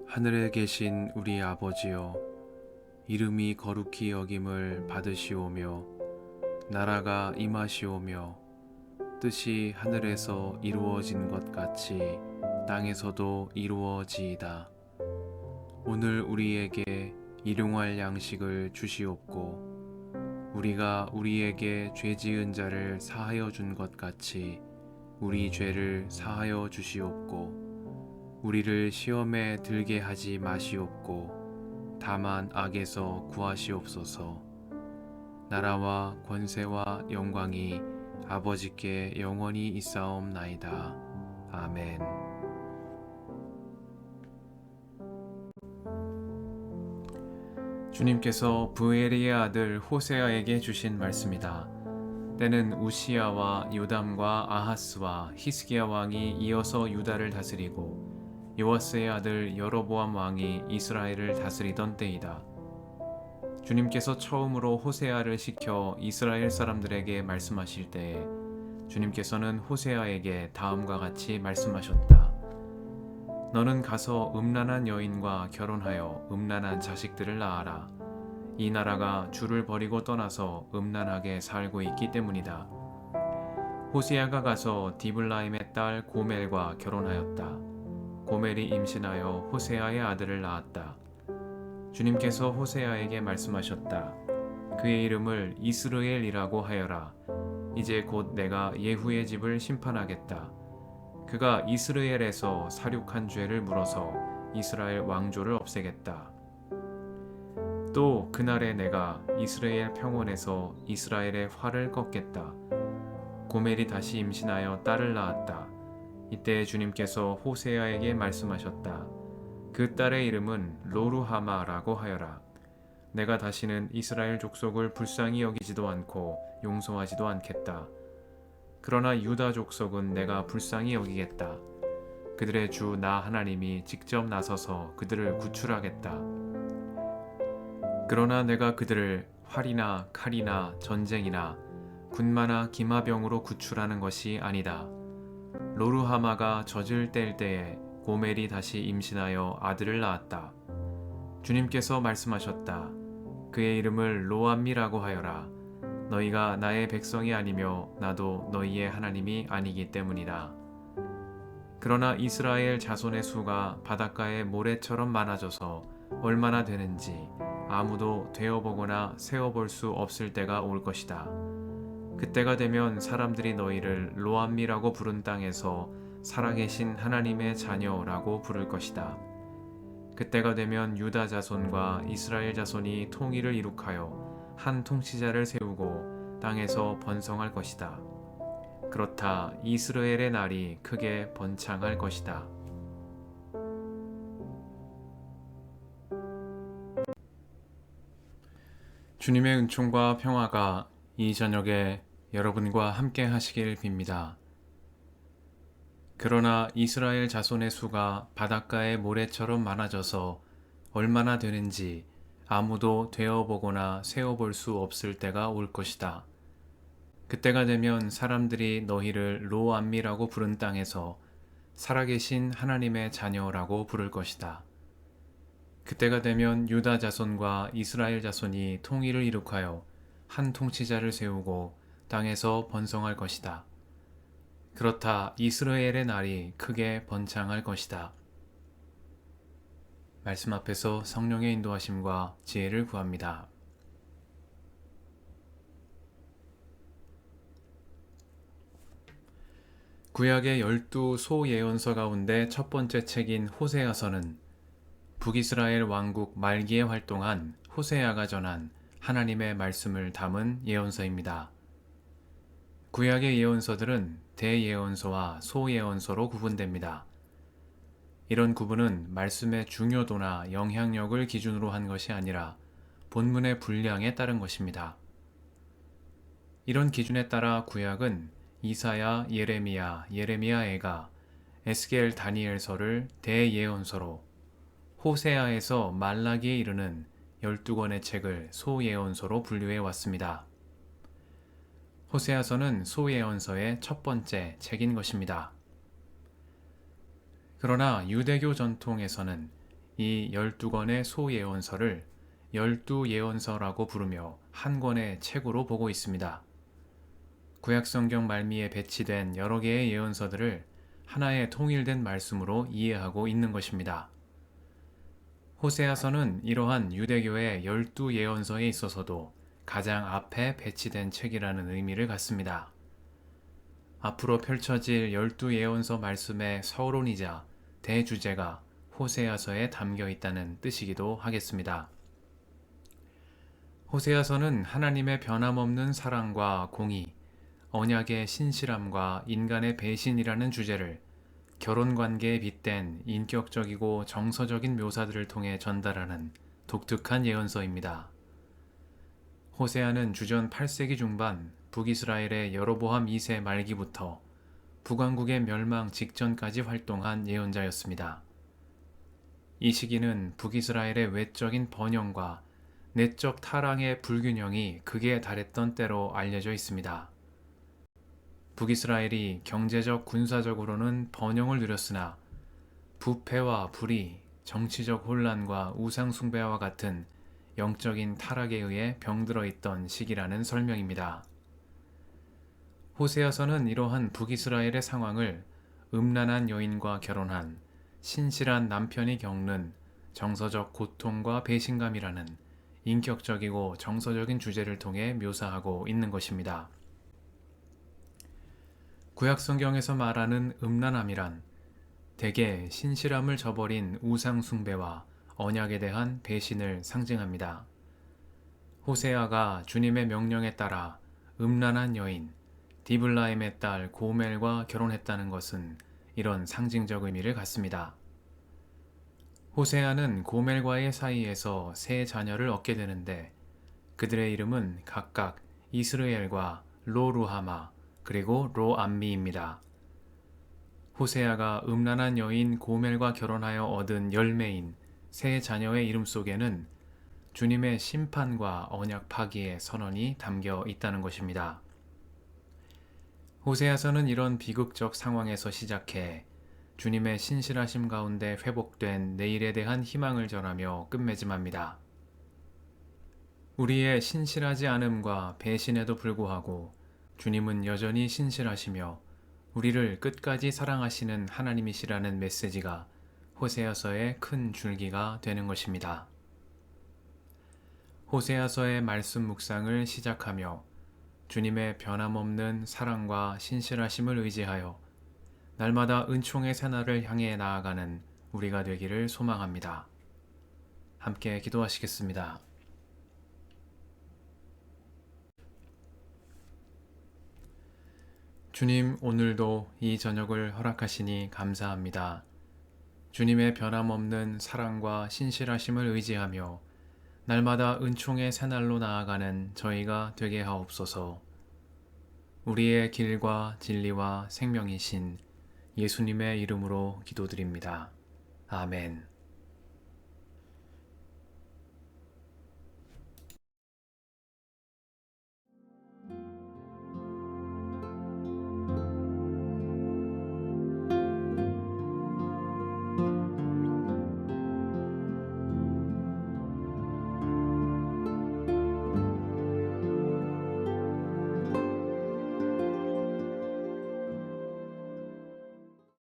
하늘에 계신 우리 아버지여, 이름이 거룩히 여김을 받으시오며 나라가 임하시오며 뜻이 하늘에서 이루어진 것 같이 땅에서도 이루어지이다. 오늘 우리에게 일용할 양식을 주시옵고 우리가 우리에게 죄 지은 자를 사하여 준 것 같이 우리 죄를 사하여 주시옵고 우리를 시험에 들게 하지 마시옵고 다만 악에서 구하시옵소서. 나라와 권세와 영광이 아버지께 영원히 있사옵나이다. 아멘. 주님께서 브에리의 아들 호세아에게 주신 말씀이다. 때는 우시야와 요담과 아하스와 히스기야 왕이 이어서 유다를 다스리고 요아스의 아들 여로보암 왕이 이스라엘을 다스리던 때이다. 주님께서 처음으로 호세아를 시켜 이스라엘 사람들에게 말씀하실 때에 주님께서는 호세아에게 다음과 같이 말씀하셨다. 너는 가서 음란한 여인과 결혼하여 음란한 자식들을 낳아라. 이 나라가 주를 버리고 떠나서 음란하게 살고 있기 때문이다. 호세아가 가서 디블라임의 딸 고멜과 결혼하였다. 고멜이 임신하여 호세아의 아들을 낳았다. 주님께서 호세아에게 말씀하셨다. 그의 이름을 이스르엘이라고 하여라. 이제 곧 내가 예후의 집을 심판하겠다. 그가 이스라엘에서 살육한 죄를 물어서 이스라엘 왕조를 없애겠다. 또 그날에 내가 이스라엘 평원에서 이스라엘의 활을 꺾겠다. 고멜이 다시 임신하여 딸을 낳았다. 이때 주님께서 호세아에게 말씀하셨다. 그 딸의 이름은 로루하마라고 하여라. 내가 다시는 이스라엘 족속을 불쌍히 여기지도 않고 용서하지도 않겠다. 그러나 유다 족속은 내가 불쌍히 여기겠다. 그들의 주 나 하나님이 직접 나서서 그들을 구출하겠다. 그러나 내가 그들을 활이나 칼이나 전쟁이나 군마나 기마병으로 구출하는 것이 아니다. 로루하마가 젖을 뗄 때에 고멜이 다시 임신하여 아들을 낳았다. 주님께서 말씀하셨다. 그의 이름을 로암미라고 하여라. 너희가 나의 백성이 아니며 나도 너희의 하나님이 아니기 때문이다. 그러나 이스라엘 자손의 수가 바닷가의 모래처럼 많아져서 얼마나 되는지 아무도 되어보거나 세어볼 수 없을 때가 올 것이다. 그때가 되면 사람들이 너희를 로암미라고 부른 땅에서 살아계신 하나님의 자녀라고 부를 것이다. 그때가 되면 유다 자손과 이스라엘 자손이 통일을 이룩하여 한 통치자를 세우고 땅에서 번성할 것이다. 그렇다 이스라엘의 날이 크게 번창할 것이다. 주님의 은총과 평화가 이 저녁에 여러분과 함께 하시길 빕니다. 그러나 이스라엘 자손의 수가 바닷가의 모래처럼 많아져서 얼마나 되는지 아무도 되어보거나 세어볼 수 없을 때가 올 것이다. 그때가 되면 사람들이 너희를 로암미라고 부른 땅에서 살아계신 하나님의 자녀라고 부를 것이다. 그때가 되면 유다 자손과 이스라엘 자손이 통일을 이룩하여 한 통치자를 세우고 땅에서 번성할 것이다. 그렇다 이스라엘의 날이 크게 번창할 것이다. 말씀 앞에서 성령의 인도하심과 지혜를 구합니다. 구약의 12소 예언서 가운데 첫 번째 책인 호세아서는 북이스라엘 왕국 말기에 활동한 호세아가 전한 하나님의 말씀을 담은 예언서입니다. 구약의 예언서들은 대예언서와 소예언서로 구분됩니다. 이런 구분은 말씀의 중요도나 영향력을 기준으로 한 것이 아니라 본문의 분량에 따른 것입니다. 이런 기준에 따라 구약은 이사야, 예레미야, 예레미야애가, 에스겔, 다니엘서를 대예언서로, 호세아에서 말라기에 이르는 12권의 책을 소예언서로 분류해 왔습니다. 호세아서는 소예언서의 첫 번째 책인 것입니다. 그러나 유대교 전통에서는 이 12권의 소예언서를 12예언서라고 부르며 한 권의 책으로 보고 있습니다. 구약성경 말미에 배치된 여러 개의 예언서들을 하나의 통일된 말씀으로 이해하고 있는 것입니다. 호세아서는 이러한 유대교의 12예언서에 있어서도 가장 앞에 배치된 책이라는 의미를 갖습니다. 앞으로 펼쳐질 12예언서 말씀의 서론이자 대주제가 호세아서에 담겨 있다는 뜻이기도 하겠습니다. 호세아서는 하나님의 변함없는 사랑과 공의, 언약의 신실함과 인간의 배신이라는 주제를 결혼관계에 빗댄 인격적이고 정서적인 묘사들을 통해 전달하는 독특한 예언서입니다. 호세아는 주전 8세기 중반 북이스라엘의 여로보암 2세 말기부터 북왕국의 멸망 직전까지 활동한 예언자였습니다. 이 시기는 북이스라엘의 외적인 번영과 내적 타락의 불균형이 극에 달했던 때로 알려져 있습니다. 북이스라엘이 경제적 군사적으로는 번영을 누렸으나 부패와 불의, 정치적 혼란과 우상숭배와 같은 영적인 타락에 의해 병들어 있던 시기라는 설명입니다. 호세아서는 이러한 북이스라엘의 상황을 음란한 여인과 결혼한 신실한 남편이 겪는 정서적 고통과 배신감이라는 인격적이고 정서적인 주제를 통해 묘사하고 있는 것입니다. 구약성경에서 말하는 음란함이란 대개 신실함을 저버린 우상숭배와 언약에 대한 배신을 상징합니다. 호세아가 주님의 명령에 따라 음란한 여인 디블라임의 딸 고멜과 결혼했다는 것은 이런 상징적 의미를 갖습니다. 호세아는 고멜과의 사이에서 세 자녀를 얻게 되는데 그들의 이름은 각각 이스르엘과 로루하마 그리고 로암미입니다. 호세아가 음란한 여인 고멜과 결혼하여 얻은 열매인 세 자녀의 이름 속에는 주님의 심판과 언약 파기의 선언이 담겨 있다는 것입니다. 호세아서는 이런 비극적 상황에서 시작해 주님의 신실하심 가운데 회복된 내일에 대한 희망을 전하며 끝맺음합니다. 우리의 신실하지 않음과 배신에도 불구하고 주님은 여전히 신실하시며 우리를 끝까지 사랑하시는 하나님이시라는 메시지가 호세아서의 큰 줄기가 되는 것입니다. 호세아서의 말씀 묵상을 시작하며 주님의 변함없는 사랑과 신실하심을 의지하여 날마다 은총의 새날을 향해 나아가는 우리가 되기를 소망합니다. 함께 기도하시겠습니다. 주님, 오늘도 이 저녁을 허락하시니 감사합니다. 주님의 변함없는 사랑과 신실하심을 의지하며 날마다 은총의 새날로 나아가는 저희가 되게 하옵소서. 우리의 길과 진리와 생명이신 예수님의 이름으로 기도드립니다. 아멘.